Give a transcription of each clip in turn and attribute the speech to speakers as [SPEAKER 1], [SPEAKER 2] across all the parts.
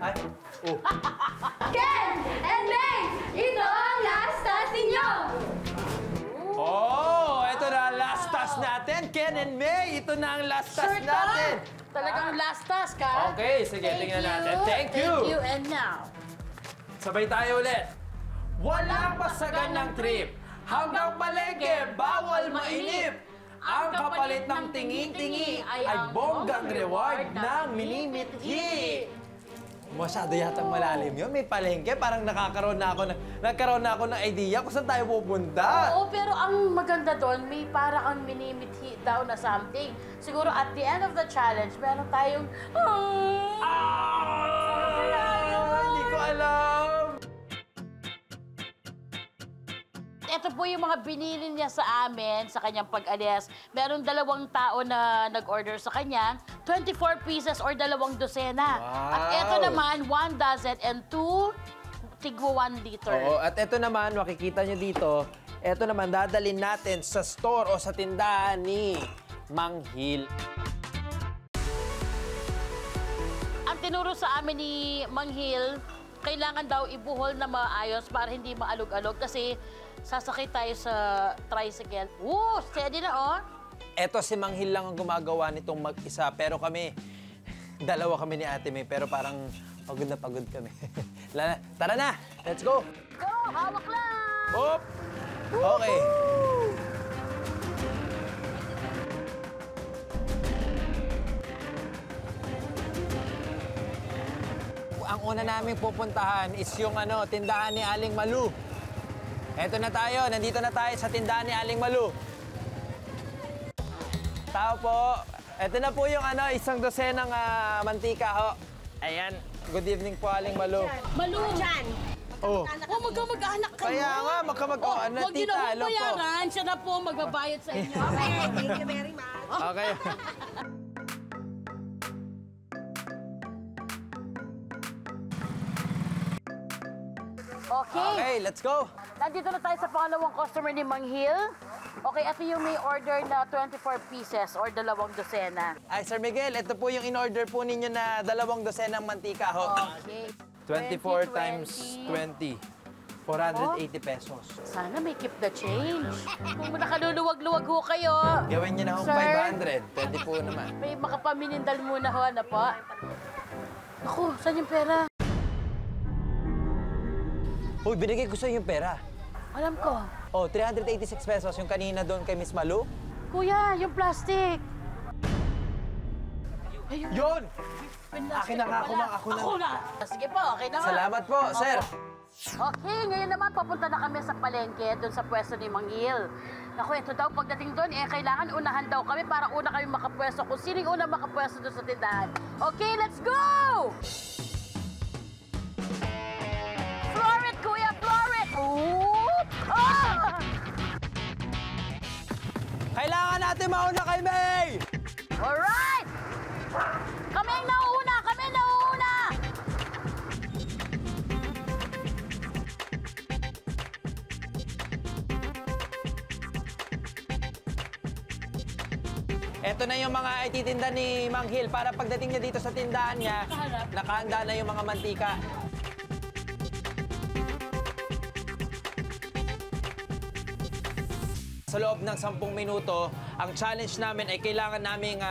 [SPEAKER 1] Ay, oh.
[SPEAKER 2] Ken and May, ito ang last task ninyo!
[SPEAKER 1] Oh, ito na ang last task natin. Ken and May, ito na ang last task natin.
[SPEAKER 3] Talagang last task, ha?
[SPEAKER 1] Okay, sige, tingnan natin. Thank you.
[SPEAKER 3] Thank you, and now.
[SPEAKER 1] Sabay tayo ulit. Walang pasagan ng trip. Hanggang palengke, bawal mainip. Ang kapalit ng tingi-tingi ay bonggang reward ng minimithi. Masyado yatang malalim yun. May palengke, parang nagkaroon na ako ng idea kung saan tayo pupunta.
[SPEAKER 3] Oo, pero ang maganda doon, may para kang minimithi daw na something. Siguro at the end of the challenge, meron tayong...
[SPEAKER 1] Hindi ko alam.
[SPEAKER 3] Ito po yung mga binili niya sa amin sa kanyang pag-alis. Meron 2 tao na nag-order sa kanya, 24 pieces or 2 dosena.
[SPEAKER 1] Wow.
[SPEAKER 3] At ito naman, 1 dozen and 2 tigwa 1 liter.
[SPEAKER 1] Oo, at ito naman, makikita nyo dito, ito naman dadalhin natin sa store o sa tindahan ni Mang Hil.
[SPEAKER 3] Ang tinuro sa amin ni Mang Hil, kailangan daw ibuhol na maayos para hindi maalog-alog kasi sasakay tayo sa tricycle. Steady na, oh.
[SPEAKER 1] Eto si Mang Hil lang ang gumagawa nitong mag-isa, pero kami, 2 kami ni Ate May, pero parang pagod na pagod kami. Tara na, let's go!
[SPEAKER 3] Go! Hawak lang!
[SPEAKER 1] Hop! Okay. Ang una naming pupuntahan is yung tindahan ni Aling Malu. Eto na tayo, nandito na tayo sa tindahan ni Aling Malu. Tao po. Eto na po yung 1 dosenang mantika ho. Ayan, good evening po Aling Malu.
[SPEAKER 3] Malu!
[SPEAKER 2] Diyan!
[SPEAKER 1] Oh.
[SPEAKER 3] Magkamag-anak kayo.
[SPEAKER 1] Kaya nga, magkamag-anak.
[SPEAKER 3] Huwag niyo na bayaran. Siya na po magbabayad sa inyo.
[SPEAKER 2] Okay, thank you very much.
[SPEAKER 1] Okay. Okay, let's go.
[SPEAKER 3] Nandito na tayo sa pangalawang customer ni Mang Hil. Okay, ito yung may order na 24 pieces or 2 dosena.
[SPEAKER 1] Ay, Sir Miguel, ito po yung in-order po ninyo na 2 dosenang mantika ho.
[SPEAKER 3] Okay.
[SPEAKER 1] 24 times 20. 480 pesos.
[SPEAKER 3] Sana may keep the change. Kung nakaluluwag-luwag ho kayo.
[SPEAKER 1] Gawin niyo na ho
[SPEAKER 3] Sir?
[SPEAKER 1] 500. Pwede po naman.
[SPEAKER 3] May makapaminindal muna ho, ano po? Ako, saan yung pera?
[SPEAKER 1] Uy, binigay ko sa'yo yung pera.
[SPEAKER 3] Alam ko.
[SPEAKER 1] Oh, 386 pesos yung kanina doon kay Miss Malu.
[SPEAKER 3] Kuya, yung plastic. Ayun.
[SPEAKER 1] Yun! Akin na nga, ako na.
[SPEAKER 3] Sige po, okay na.
[SPEAKER 1] Salamat po, sir.
[SPEAKER 3] Okay, ngayon naman papunta na kami sa palengke, doon sa pwesto ni Mang Hil. Naku, ito daw, pagdating doon, kailangan unahan daw kami para una kami makapwesto. Kung sino yung una makapwesto doon sa tindahan. Okay, let's go! Floor it, kuya, floor it! Ooh! Ah!
[SPEAKER 1] Kailangan natin mauna kay May!
[SPEAKER 3] Alright! Kami ang nauuna! Kami ang nauuna!
[SPEAKER 1] Ito na yung mga ititinda ni Mang Hil para pagdating niya dito sa tindahan niya, nakahanda na yung mga mantika. Sa loob ng 10 minuto, ang challenge namin ay kailangan naming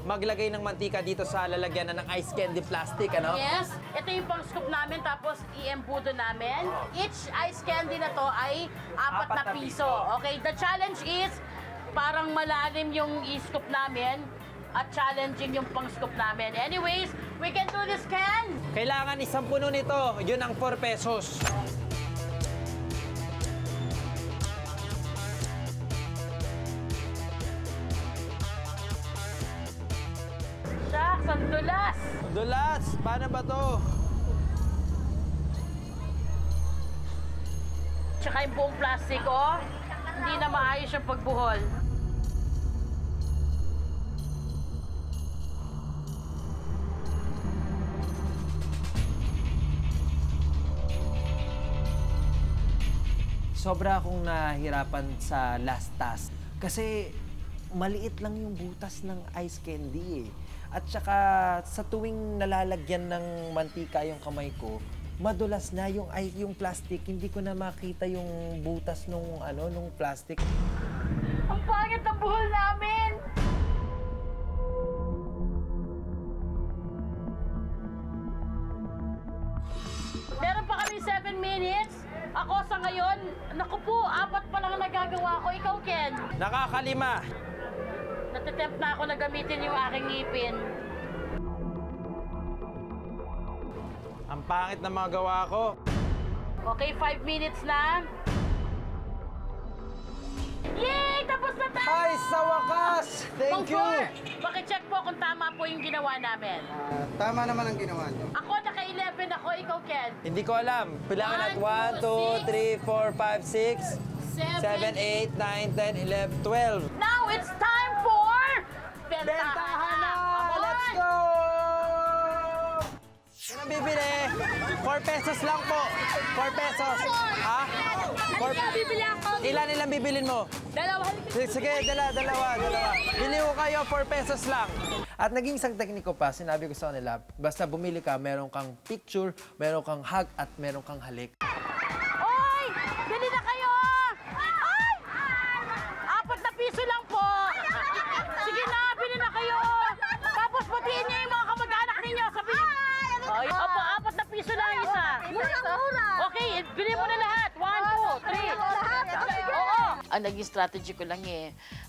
[SPEAKER 1] maglagay ng mantika dito sa lalagyan ng ice candy plastic, ano?
[SPEAKER 3] Yes, ito yung pang-scoop namin tapos i-embudo namin. Each ice candy na to ay 4 na piso. Okay, the challenge is parang malalim yung i-scoop namin at challenging yung pang-scoop namin. Anyways, we can do this, Ken!
[SPEAKER 1] Kailangan 10 puno nito, yun ang 4 pesos.
[SPEAKER 3] Shucks, ang dulas!
[SPEAKER 1] Dulas, paano ba to?
[SPEAKER 3] Tsaka yung buong plastic, oh. Hindi na maayos yung pagbuhol.
[SPEAKER 1] Sobra akong nahirapan sa last task. Kasi maliit lang yung butas ng ice candy eh.
[SPEAKER 4] At saka sa tuwing nalalagyan ng mantika yung kamay ko, madulas na yung plastic. Hindi ko na makita yung butas nung plastic.
[SPEAKER 3] Ang pangit ng buhol namin! Meron pa kami 7 minutes. Ako sa ngayon, naku po, 4 pa lang ang nagagawa ko. Ikaw, Ken.
[SPEAKER 1] Nakakalima.
[SPEAKER 3] Natitempt na ako na gamitin yung aking ngipin.
[SPEAKER 1] Ang pangit na mga gawa ko.
[SPEAKER 3] Okay, 5 minutes na. Yay! Tapos na tayo!
[SPEAKER 4] Ay, sa wakas! Thank you!
[SPEAKER 3] Pakicheck po kung tama po yung ginawa namin.
[SPEAKER 5] Tama naman ang ginawa niyo.
[SPEAKER 3] Ako, naka-11 ako. Ikaw, Ken.
[SPEAKER 4] Hindi ko alam. Bilangan at 1, 2, 3, 4, 5, 6, 7, 8, 9, 10, 11, 12.
[SPEAKER 3] Now, it's time for...
[SPEAKER 4] Bentahan na!
[SPEAKER 3] Come on!
[SPEAKER 4] Let's go! Yan ang bibili. 4 pesos lang po. 4 pesos. Ha?
[SPEAKER 2] Bibili ako.
[SPEAKER 4] Ilan bibilin mo?
[SPEAKER 2] Dalawa.
[SPEAKER 4] Sige, dalawa. Bili ko kayo, 4 pesos lang. At naging isang tekniko pa, sinabi ko sa kanila, basta bumili ka, meron kang picture, meron kang hug, at meron kang halik.
[SPEAKER 3] Oy! Bili na kayo! Ay! 4 na piso lang po. Sige na, bili na kayo. Tapos batiin niyo yung mga kamag-anak ninyo. Sabihin. Ay, opo, 4 na piso lang isa.
[SPEAKER 2] Mura.
[SPEAKER 3] Okay, bili mo na lahat. 1, 2, 3. Oo. Ang naging strategy ko lang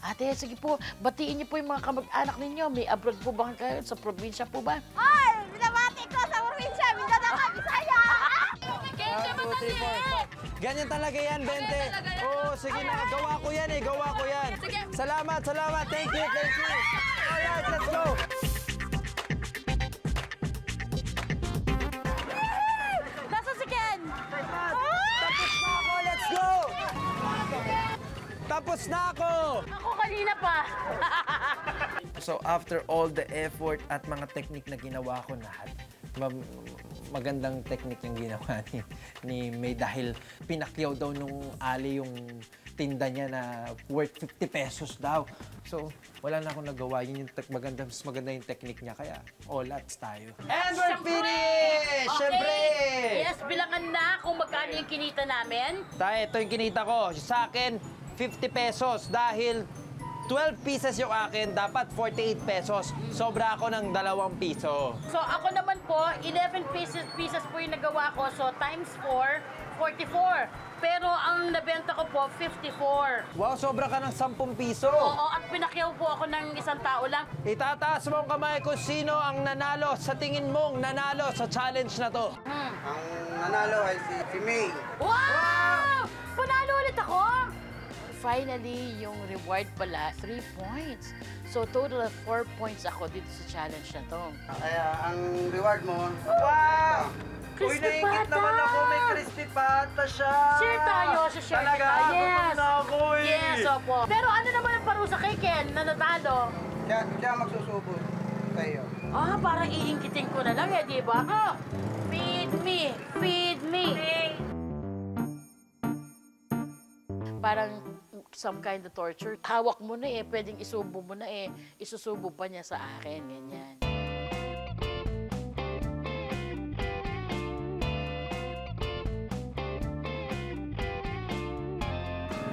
[SPEAKER 3] ate, sige po, batiin niyo po yung mga kamag-anak ninyo. May abroad po ba kayo? Sa probinsya po ba?
[SPEAKER 2] Ay! Binabati ko sa probinsya. Mindanao ka, Bisaya. Kaya
[SPEAKER 4] 1, 2, 3, 4. Ganyan talaga yan, Bente. Oo, sige na. Gawa ko yan. Salamat. Thank you. Alright, let's go.
[SPEAKER 3] Nasa si Ken?
[SPEAKER 4] Tapos na ako, let's go. Tapos na ako.
[SPEAKER 3] Ako kanina pa.
[SPEAKER 4] So after all the effort at mga technique na ginawa ko lahat, magandang technique yung ginawa ni May dahil pinakyaw daw nung Ali yung tinda niya na worth 50 pesos daw. So wala na akong nagawa. Yun yung mas maganda yung technique niya. Kaya all outs tayo. And we're finished! Siyempre!
[SPEAKER 3] Yes, bilangan na kung magkano yung kinita namin.
[SPEAKER 4] Ito yung kinita ko. Sa akin, 50 pesos dahil 12 pieces yung akin, dapat 48 pesos. Sobra ako ng 2 piso.
[SPEAKER 3] So ako naman po, 11 pieces po yung nagawa ko. So times 4, 44. Pero ang nabenta ko po, 54.
[SPEAKER 4] Wow, sobra ka ng 10 piso.
[SPEAKER 3] Oo, at pinakyaw po ako ng isang tao lang.
[SPEAKER 4] Itataas mo ang kamay kung sino ang nanalo sa tingin mong nanalo sa challenge na to.
[SPEAKER 5] Ang nanalo ay si May.
[SPEAKER 3] Wow! Panalo ulit ako! Finally, yung reward pala, 3 points. So, total of 4 points ako dito sa challenge na to.
[SPEAKER 5] Kaya ang reward mo,
[SPEAKER 4] Wow!
[SPEAKER 3] Crispy
[SPEAKER 4] naingit
[SPEAKER 3] pata!
[SPEAKER 4] naman ako. May crispy pata siya.
[SPEAKER 3] Share tayo, share
[SPEAKER 4] Talaga,
[SPEAKER 3] tayo. Yes.
[SPEAKER 4] gutom na ako eh.
[SPEAKER 3] Yes, opo. Pero ano naman ang parusa kay Ken na natalo?
[SPEAKER 5] siya magsusubo sa iyo.
[SPEAKER 3] Parang iingkitin ko na lang di ba? Feed me, feed me. Parang some kind of torture. Hawak mo na pwedeng isubo mo na isusubo pa niya sa akin, ganyan.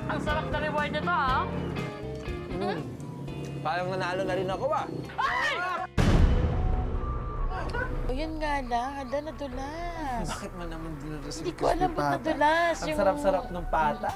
[SPEAKER 3] Ang sarap na reward nito, ha?
[SPEAKER 4] Parang nanalo na rin ako
[SPEAKER 3] Ay! O yun nga lang, handa nadulas.
[SPEAKER 4] Bakit man naman dinulas?
[SPEAKER 3] Hindi ko alam ba't nadulas.
[SPEAKER 4] Ang sarap-sarap ng pata.